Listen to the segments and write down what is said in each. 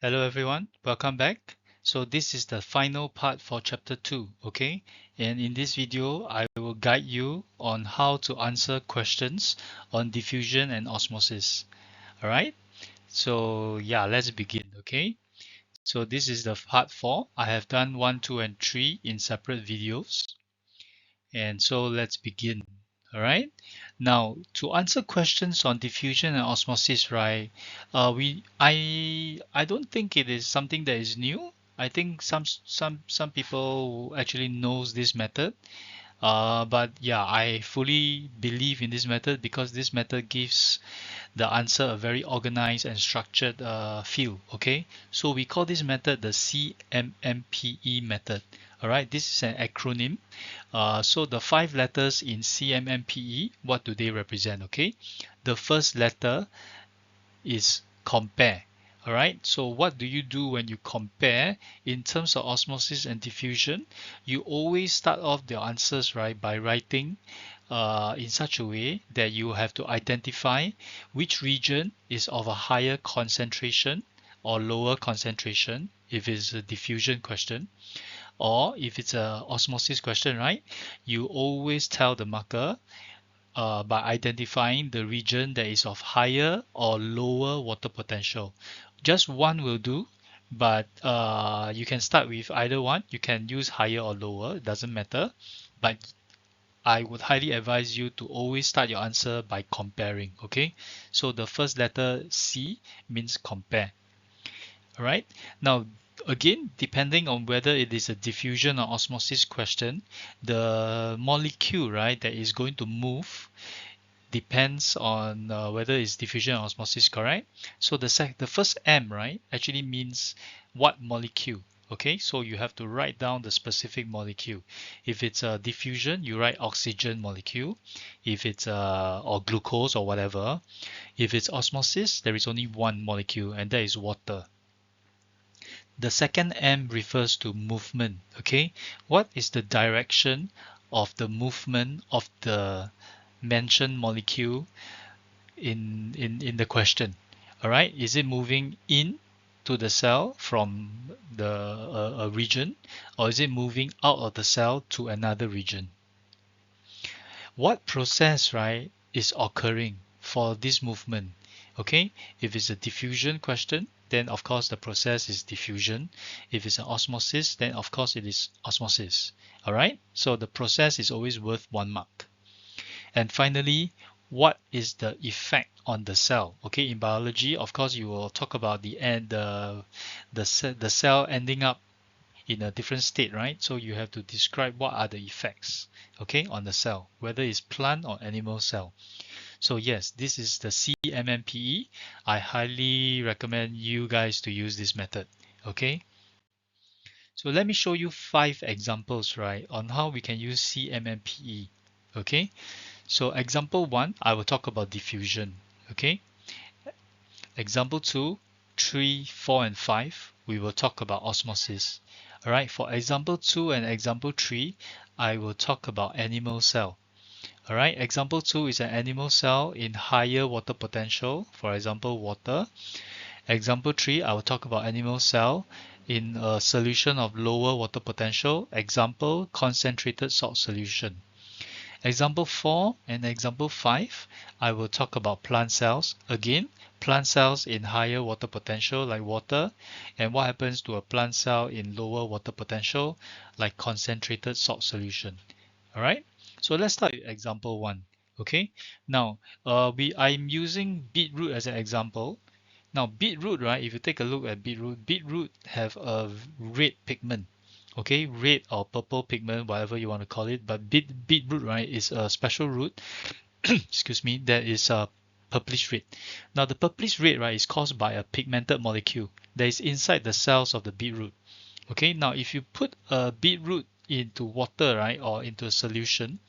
Hello everyone, welcome back. So this is the final part for chapter 2, okay? And in this video, I will guide you on how to answer questions on diffusion and osmosis. All right? So yeah, let's begin, okay? So this is the part 4. I have done 1, 2, and 3 in separate videos. And so let's begin. All right. Now, to answer questions on diffusion and osmosis, right? I don't think it is something that is new. I think some people actually knows this method. But yeah, I fully believe in this method because this method gives the answer a very organized and structured field. Okay, so we call this method the CMMPE method. All right, this is an acronym. So the 5 letters in CMMPE, what do they represent? Okay, the first letter is compare. All right, so what do you do when you compare in terms of osmosis and diffusion? You always start off the answers right by writing in such a way that you have to identify which region is of a higher concentration or lower concentration if it's a diffusion question, or if it's a osmosis question, right? You always tell the marker by identifying the region that is of higher or lower water potential. Just one will do, but you can start with either one. You can use higher or lower, it doesn't matter. But I would highly advise you to always start your answer by comparing. Okay, so the first letter C means compare. All right. Now, again, depending on whether it is a diffusion or osmosis question, the molecule, right, that is going to move depends on whether it's diffusion or osmosis, correct? So the first M, right, actually means what molecule. Okay, so you have to write down the specific molecule. If it's a diffusion, you write oxygen molecule. If it's or glucose or whatever. If it's osmosis, there is only one molecule, and that is water. The second M refers to movement. Okay, what is the direction of the movement of the mentioned molecule in the question? All right, is it moving in to the cell from the a region, or is it moving out of the cell to another region? What process, right, is occurring for this movement? Okay, if it's a diffusion question, then of course the process is diffusion. If it's an osmosis, then of course it is osmosis. All right, so the process is always worth 1 mark. And finally, what is the effect on the cell? Okay, in biology, of course, you will talk about the end, the cell ending up in a different state, right? So you have to describe what are the effects, okay, on the cell, whether it's plant or animal cell. So yes, this is the CMMPE. I highly recommend you guys to use this method, okay? So let me show you 5 examples, right, on how we can use CMMPE, okay? So example 1, I will talk about diffusion, okay? Example 2, 3, 4, and 5, we will talk about osmosis. All right, for example 2 and example 3, I will talk about animal cell. All right, example 2 is an animal cell in higher water potential, for example, water. Example 3, I will talk about animal cell in a solution of lower water potential, example, concentrated salt solution. Example 4 and example 5, I will talk about plant cells. Again, plant cells in higher water potential like water, and what happens to a plant cell in lower water potential like concentrated salt solution. All right, so let's start with example 1. Okay, now I'm using beetroot as an example. Now beetroot, right, if you take a look at beetroot have a red pigment. Okay, red or purple pigment, whatever you want to call it, but beetroot, right, is a special root excuse me, that is a purplish red. Now the purplish red, right, is caused by a pigmented molecule that is inside the cells of the beetroot. Okay, now if you put a beetroot into water, right, or into a solution,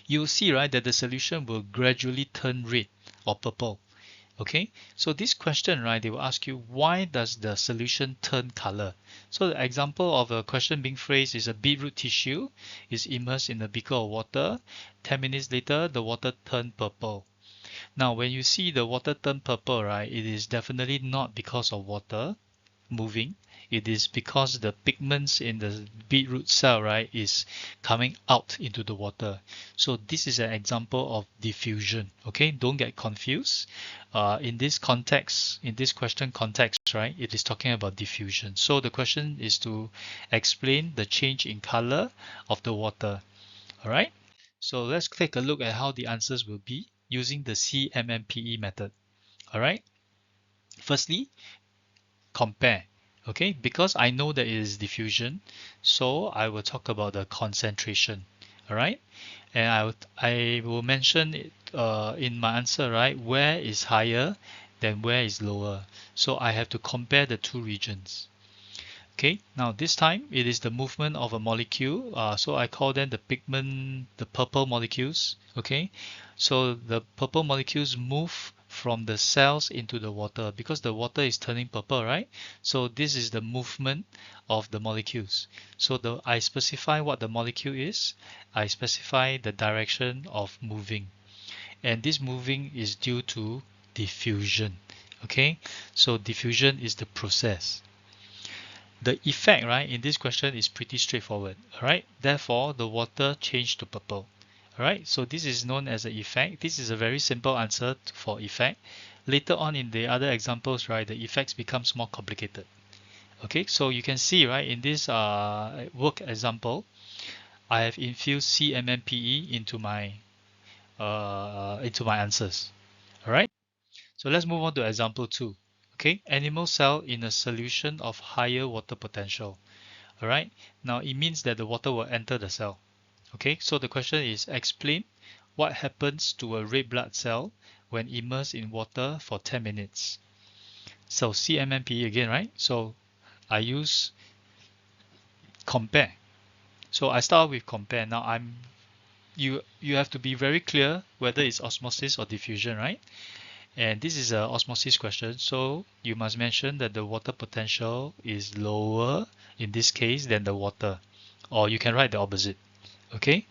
you'll see, right, that the solution will gradually turn red or purple. Okay, so this question, right, they will ask you, why does the solution turn color? So the example of a question being phrased is a beetroot tissue is immersed in a beaker of water. 10 minutes later, the water turned purple. Now, when you see the water turn purple, right, it is definitely not because of water. moving, it is because the pigments in the beetroot cell, right, is coming out into the water. So this is an example of diffusion. Okay, don't get confused. In this context, in this question context, right, it is talking about diffusion. So the question is to explain the change in color of the water. All right. So let's take a look at how the answers will be using the CMMPE method. All right. Firstly, compare. Okay, because I know that it is diffusion, so I will talk about the concentration. All right, and I will mention it in my answer, right, where is higher than where is lower. So I have to compare the two regions. Okay, now this time it is the movement of a molecule. So I call them the pigment, the purple molecules. Okay, so the purple molecules move from the cells into the water because the water is turning purple, right? So this is the movement of the molecules. So I specify what the molecule is. I specify the direction of moving, and this moving is due to diffusion. Okay, so diffusion is the process. The effect, right, in this question is pretty straightforward. All right, therefore the water changed to purple. All right, so this is known as the effect. This is a very simple answer for effect. Later on in the other examples, right, the effects becomes more complicated. Okay, so you can see, right, in this work example, I have infused CMMPE into my answers. All right, so let's move on to example 2. Okay, animal cell in a solution of higher water potential. All right, now it means that the water will enter the cell. Okay, so the question is explain what happens to a red blood cell when immersed in water for 10 minutes. So CMMPE again, right? So I use compare. So I start with compare. Now you have to be very clear whether it's osmosis or diffusion, right? And this is a osmosis question, so you must mention that the water potential is lower in this case than the water, or you can write the opposite. Okay,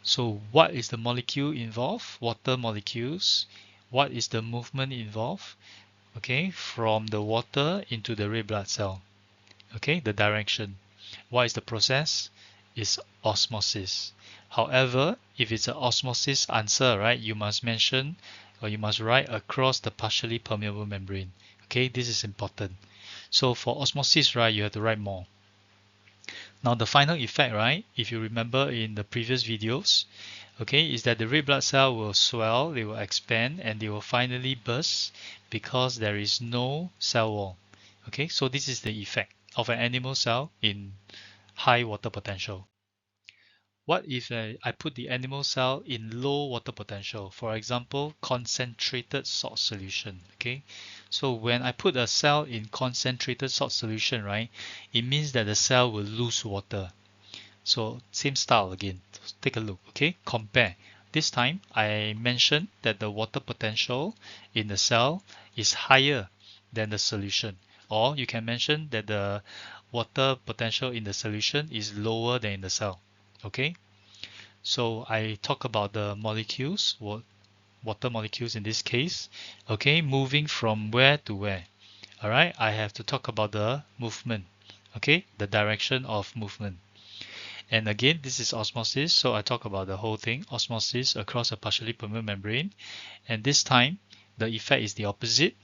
so what is the molecule involved? Water molecules. What is the movement involved? Okay, from the water into the red blood cell. Okay, the direction. What is the process? Is osmosis. However, if it's an osmosis answer, right, you must mention or you must write across the partially permeable membrane. Okay, this is important. So for osmosis, right, you have to write more. Now the final effect, right, if you remember in the previous videos, okay, is that the red blood cell will swell, they will expand, and they will finally burst because there is no cell wall. Okay, so this is the effect of an animal cell in high water potential. What if I put the animal cell in low water potential? For example, concentrated salt solution. Okay, so when I put a cell in concentrated salt solution, right, it means that the cell will lose water. So same style again. Take a look. Okay, compare. This time I mentioned that the water potential in the cell is higher than the solution, or you can mention that the water potential in the solution is lower than in the cell. Okay, so I talk about the molecules, water molecules in this case. Okay, moving from where to where. All right, I have to talk about the movement. Okay, the direction of movement. And again, this is osmosis, so I talk about the whole thing, osmosis across a partially permeable membrane. And this time, the effect is the opposite.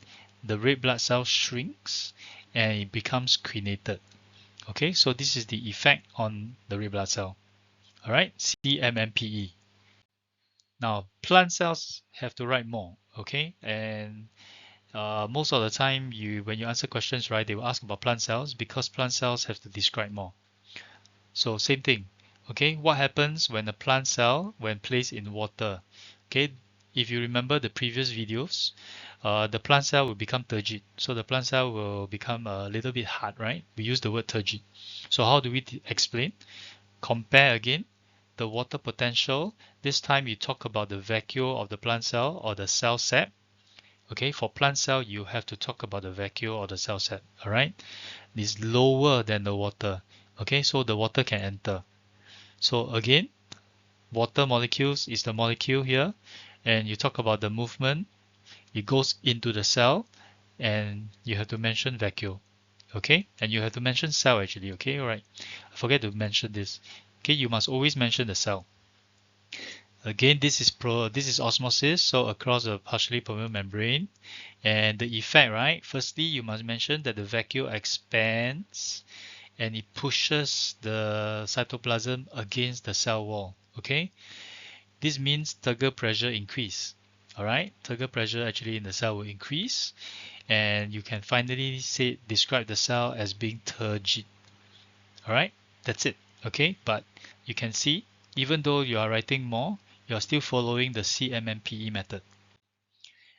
The red blood cell shrinks and it becomes crenated. Okay, so this is the effect on the red blood cell. All right, CMMPE. Now, plant cells have to write more. Okay, and most of the time, when you answer questions, right, they will ask about plant cells because plant cells have to describe more. So same thing. Okay, what happens when a plant cell when placed in water? Okay, if you remember the previous videos, the plant cell will become turgid. So the plant cell will become a little bit hard, right? We use the word turgid. So how do we explain? Compare again the water potential. This time you talk about the vacuole of the plant cell or the cell sap. Okay, for plant cell you have to talk about the vacuole or the cell sap. All right, it's lower than the water. Okay, so the water can enter. So again, water molecules is the molecule here, and you talk about the movement. It goes into the cell, and you have to mention vacuole. Okay, and you have to mention cell actually. Okay, all right. I forget to mention this. Okay, you must always mention the cell. Again, this is osmosis, so across the partially permeable membrane, and the effect, right? Firstly, you must mention that the vacuole expands and it pushes the cytoplasm against the cell wall. Okay, this means turgor pressure increase. All right, turgor pressure actually in the cell will increase, and you can finally describe the cell as being turgid. All right, that's it. Okay, but you can see even though you are writing more, you are still following the CMMPE method.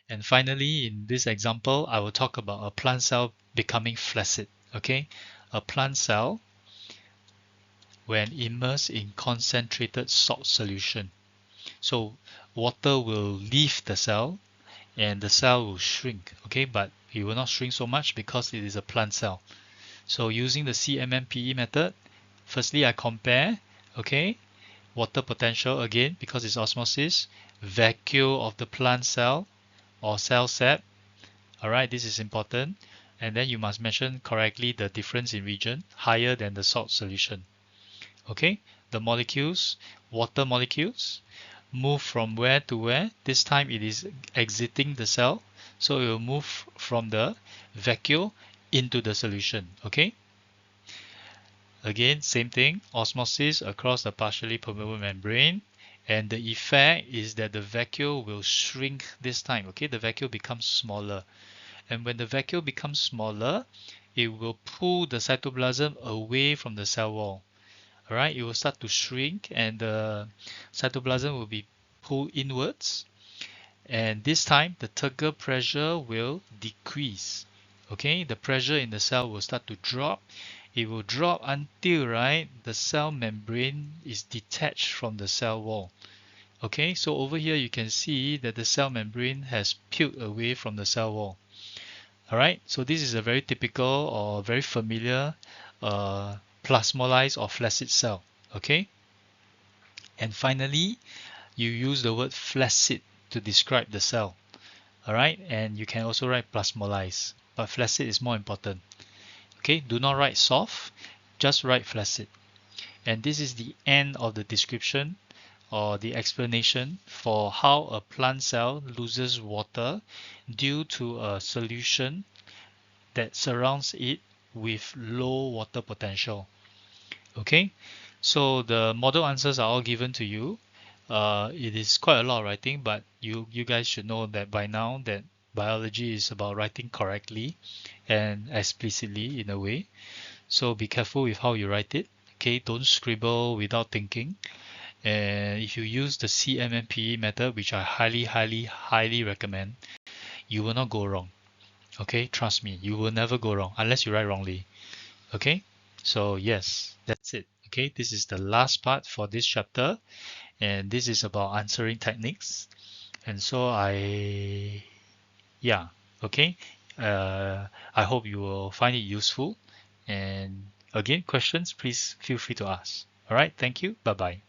And finally, in this example, I will talk about a plant cell becoming flaccid. Okay, a plant cell when immersed in concentrated salt solution. So water will leave the cell and the cell will shrink. Okay, but it will not shrink so much because it is a plant cell. So using the CMMPE method, firstly I compare, okay, water potential again because it's osmosis, vacuole of the plant cell or cell sap. Alright, this is important. And then you must mention correctly the difference in region higher than the salt solution. Okay, the molecules, water molecules, move from where to where. This time it is exiting the cell. So it will move from the vacuole into the solution. Okay. Again, same thing, osmosis across the partially permeable membrane. And the effect is that the vacuole will shrink this time. Okay, the vacuole becomes smaller. And when the vacuole becomes smaller, it will pull the cytoplasm away from the cell wall. Alright, it will start to shrink and the cytoplasm will be pulled inwards. And this time the turgor pressure will decrease. Okay, the pressure in the cell will start to drop. It will drop until, right, the cell membrane is detached from the cell wall. Okay, so over here you can see that the cell membrane has peeled away from the cell wall. Alright, so this is a very typical or very familiar plasmolysed or flaccid cell. Okay, and finally you use the word flaccid to describe the cell. Alright, and you can also write plasmolysed, but flaccid is more important. Okay, do not write soft, just write flaccid. And this is the end of the description or the explanation for how a plant cell loses water due to a solution that surrounds it with low water potential. Okay, so the model answers are all given to you. It is quite a lot of writing, but you guys should know that by now that biology is about writing correctly and explicitly in a way. So be careful with how you write it. Okay, don't scribble without thinking. And if you use the CMMPE method, which I highly recommend, you will not go wrong. Okay, trust me, you will never go wrong unless you write wrongly. Okay, so yes, that's it. Okay, this is the last part for this chapter, and this is about answering techniques. And so yeah, okay. I hope you will find it useful. And again, questions, please feel free to ask. All right, thank you. Bye bye.